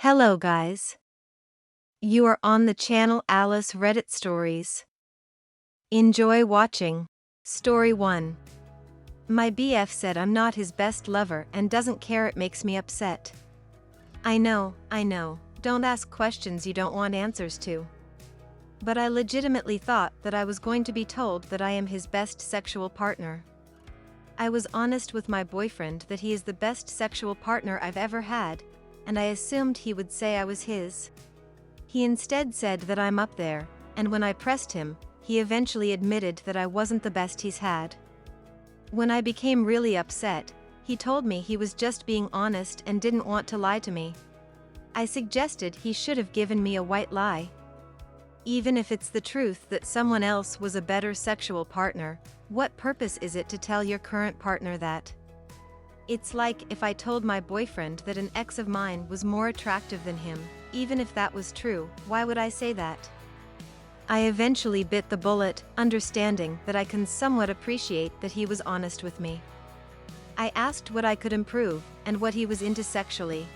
Hello guys. You are on the channel Alice Reddit Stories. Enjoy watching. Story 1. My BF said I'm not his best lover and doesn't care, it makes me upset. I know, don't ask questions you don't want answers to. But I legitimately thought that I was going to be told that I am his best sexual partner. I was honest with my boyfriend that he is the best sexual partner I've ever had, and I assumed he would say I was his. He instead said that I'm up there, and when I pressed him, he eventually admitted that I wasn't the best he's had. When I became really upset, he told me he was just being honest and didn't want to lie to me. I suggested he should have given me a white lie. Even if it's the truth that someone else was a better sexual partner, what purpose is it to tell your current partner that? It's like if I told my boyfriend that an ex of mine was more attractive than him. Even if that was true, why would I say that? I eventually bit the bullet, understanding that I can somewhat appreciate that he was honest with me. I asked what I could improve, and what he was into sexually.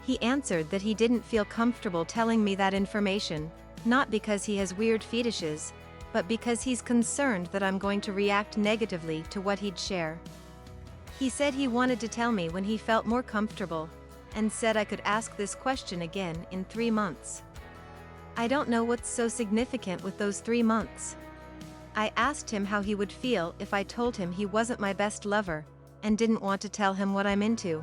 He answered that he didn't feel comfortable telling me that information, not because he has weird fetishes, but because he's concerned that I'm going to react negatively to what he'd share. He said he wanted to tell me when he felt more comfortable, and said I could ask this question again in 3 months. I don't know what's so significant with those 3 months. I asked him how he would feel if I told him he wasn't my best lover, and didn't want to tell him what I'm into.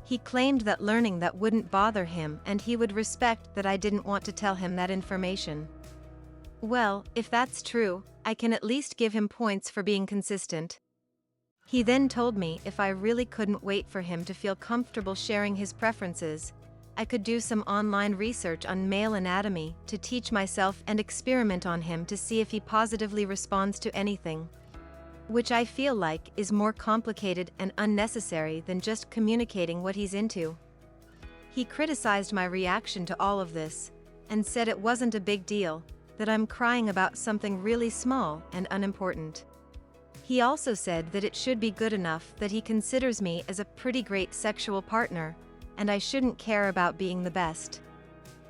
He claimed that learning that wouldn't bother him and he would respect that I didn't want to tell him that information. Well, if that's true, I can at least give him points for being consistent. He then told me if I really couldn't wait for him to feel comfortable sharing his preferences, I could do some online research on male anatomy to teach myself and experiment on him to see if he positively responds to anything. Which I feel like is more complicated and unnecessary than just communicating what he's into. He criticized my reaction to all of this, and said it wasn't a big deal, that I'm crying about something really small and unimportant. He also said that it should be good enough that he considers me as a pretty great sexual partner, and I shouldn't care about being the best.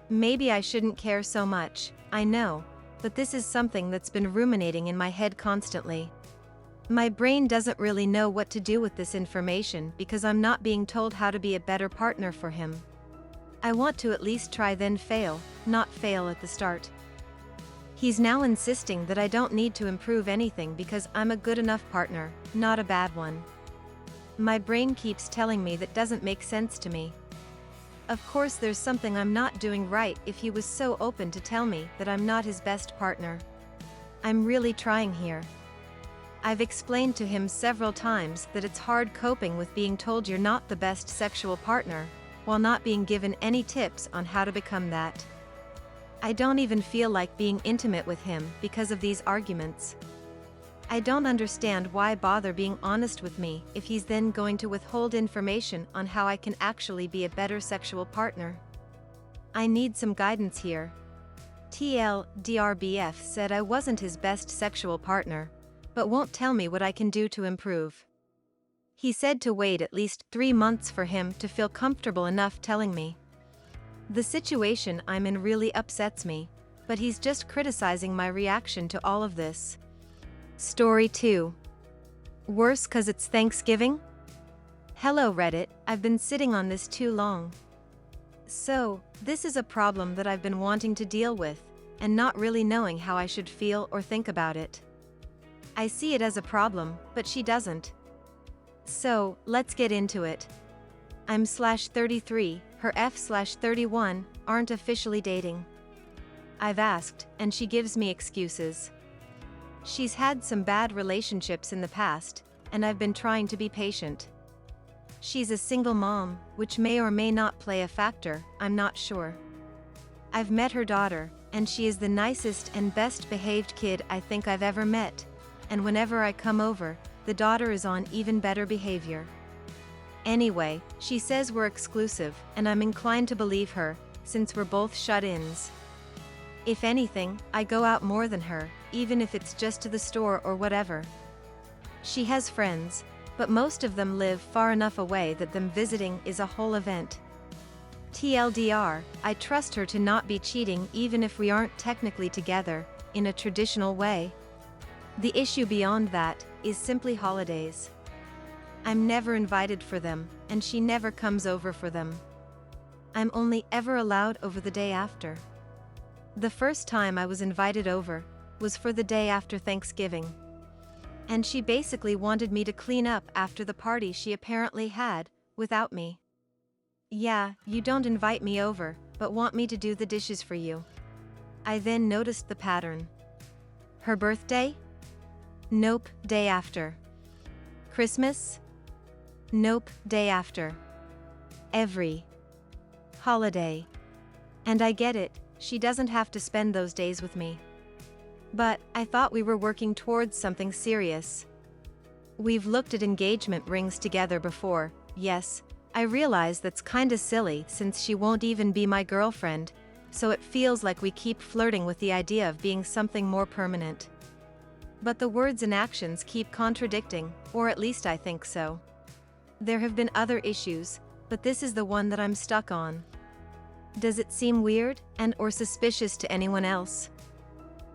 Maybe I shouldn't care so much, I know, but this is something that's been ruminating in my head constantly. My brain doesn't really know what to do with this information because I'm not being told how to be a better partner for him. I want to at least try then fail, not fail at the start. He's now insisting that I don't need to improve anything because I'm a good enough partner, not a bad one. My brain keeps telling me that doesn't make sense to me. Of course there's something I'm not doing right if he was so open to tell me that I'm not his best partner. I'm really trying here. I've explained to him several times that it's hard coping with being told you're not the best sexual partner, while not being given any tips on how to become that. I don't even feel like being intimate with him because of these arguments. I don't understand why bother being honest with me if he's then going to withhold information on how I can actually be a better sexual partner. I need some guidance here. TLDRBF said I wasn't his best sexual partner, but won't tell me what I can do to improve. He said to wait at least 3 months for him to feel comfortable enough telling me. The situation I'm in really upsets me, but he's just criticizing my reaction to all of this. Story 2. Worse 'cause it's Thanksgiving? Hello Reddit, I've been sitting on this too long. So, this is a problem that I've been wanting to deal with, and not really knowing how I should feel or think about it. I see it as a problem, but she doesn't. So, let's get into it. I'm /33, her F/31, aren't officially dating. I've asked, and she gives me excuses. She's had some bad relationships in the past, and I've been trying to be patient. She's a single mom, which may or may not play a factor, I'm not sure. I've met her daughter, and she is the nicest and best behaved kid I think I've ever met, and whenever I come over, the daughter is on even better behavior. Anyway, she says we're exclusive, and I'm inclined to believe her, since we're both shut-ins. If anything, I go out more than her, even if it's just to the store or whatever. She has friends, but most of them live far enough away that them visiting is a whole event. TLDR, I trust her to not be cheating even if we aren't technically together, in a traditional way. The issue beyond that is simply holidays. I'm never invited for them, and she never comes over for them. I'm only ever allowed over the day after. The first time I was invited over was for the day after Thanksgiving. And she basically wanted me to clean up after the party she apparently had, without me. Yeah, you don't invite me over, but want me to do the dishes for you. I then noticed the pattern. Her birthday? Nope, day after. Christmas? Nope, day after. Every holiday. And I get it, she doesn't have to spend those days with me. But I thought we were working towards something serious. We've looked at engagement rings together before, yes. I realize that's kinda silly since she won't even be my girlfriend, so it feels like we keep flirting with the idea of being something more permanent. But the words and actions keep contradicting, or at least I think so. There have been other issues, but this is the one that I'm stuck on. Does it seem weird and/or suspicious to anyone else?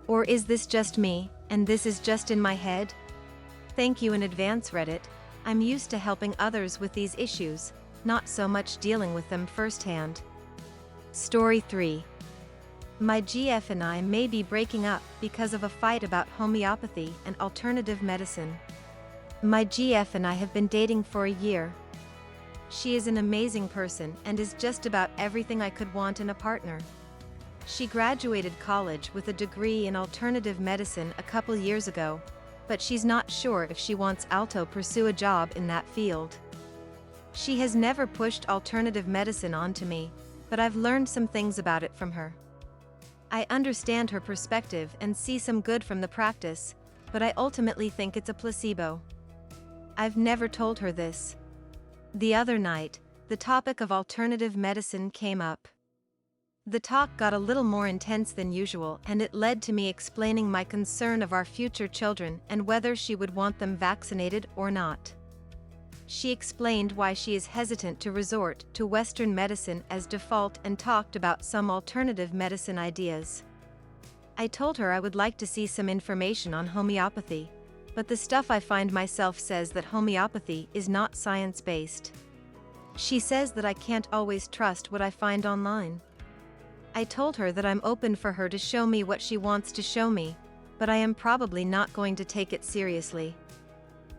Or is this just me, and this is just in my head? Thank you in advance, Reddit. I'm used to helping others with these issues, not so much dealing with them firsthand. Story 3. My GF and I may be breaking up because of a fight about homeopathy and alternative medicine. My GF and I have been dating for a year. She is an amazing person and is just about everything I could want in a partner. She graduated college with a degree in alternative medicine a couple years ago, but she's not sure if she wants to pursue a job in that field. She has never pushed alternative medicine onto me, but I've learned some things about it from her. I understand her perspective and see some good from the practice, but I ultimately think it's a placebo. I've never told her this. The other night, the topic of alternative medicine came up. The talk got a little more intense than usual, and it led to me explaining my concern of our future children and whether she would want them vaccinated or not. She explained why she is hesitant to resort to Western medicine as default and talked about some alternative medicine ideas. I told her I would like to see some information on homeopathy, but the stuff I find myself says that homeopathy is not science-based. She says that I can't always trust what I find online. I told her that I'm open for her to show me what she wants to show me, but I am probably not going to take it seriously.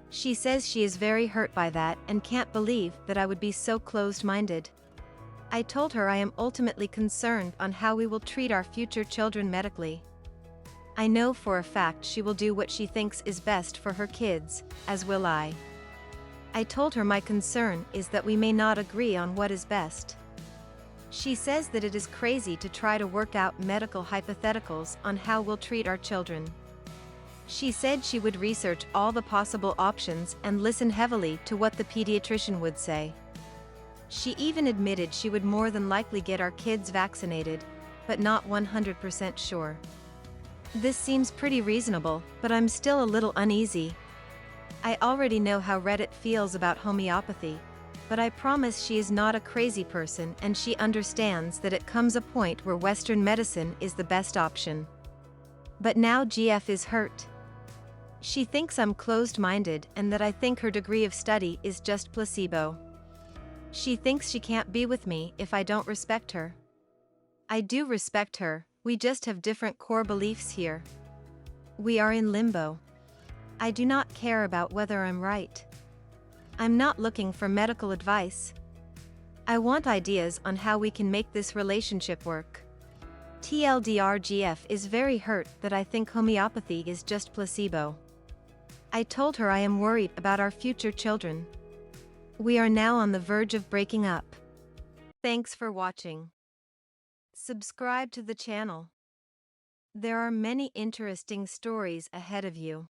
She says she is very hurt by that and can't believe that I would be so closed-minded. I told her I am ultimately concerned on how we will treat our future children medically. I know for a fact she will do what she thinks is best for her kids, as will I. I told her my concern is that we may not agree on what is best. She says that it is crazy to try to work out medical hypotheticals on how we'll treat our children. She said she would research all the possible options and listen heavily to what the pediatrician would say. She even admitted she would more than likely get our kids vaccinated, but not 100% sure. This seems pretty reasonable, but I'm still a little uneasy. I already know how Reddit feels about homeopathy, but I promise she is not a crazy person and she understands that it comes a point where Western medicine is the best option. But now GF is hurt. She thinks I'm closed-minded and that I think her degree of study is just placebo. She thinks she can't be with me if I don't respect her. I do respect her, we just have different core beliefs here. We are in limbo. I do not care about whether I'm right. I'm not looking for medical advice. I want ideas on how we can make this relationship work. TLDR GF is very hurt that I think homeopathy is just placebo. I told her I am worried about our future children. We are now on the verge of breaking up. Thanks for watching. Subscribe to the channel. There are many interesting stories ahead of you.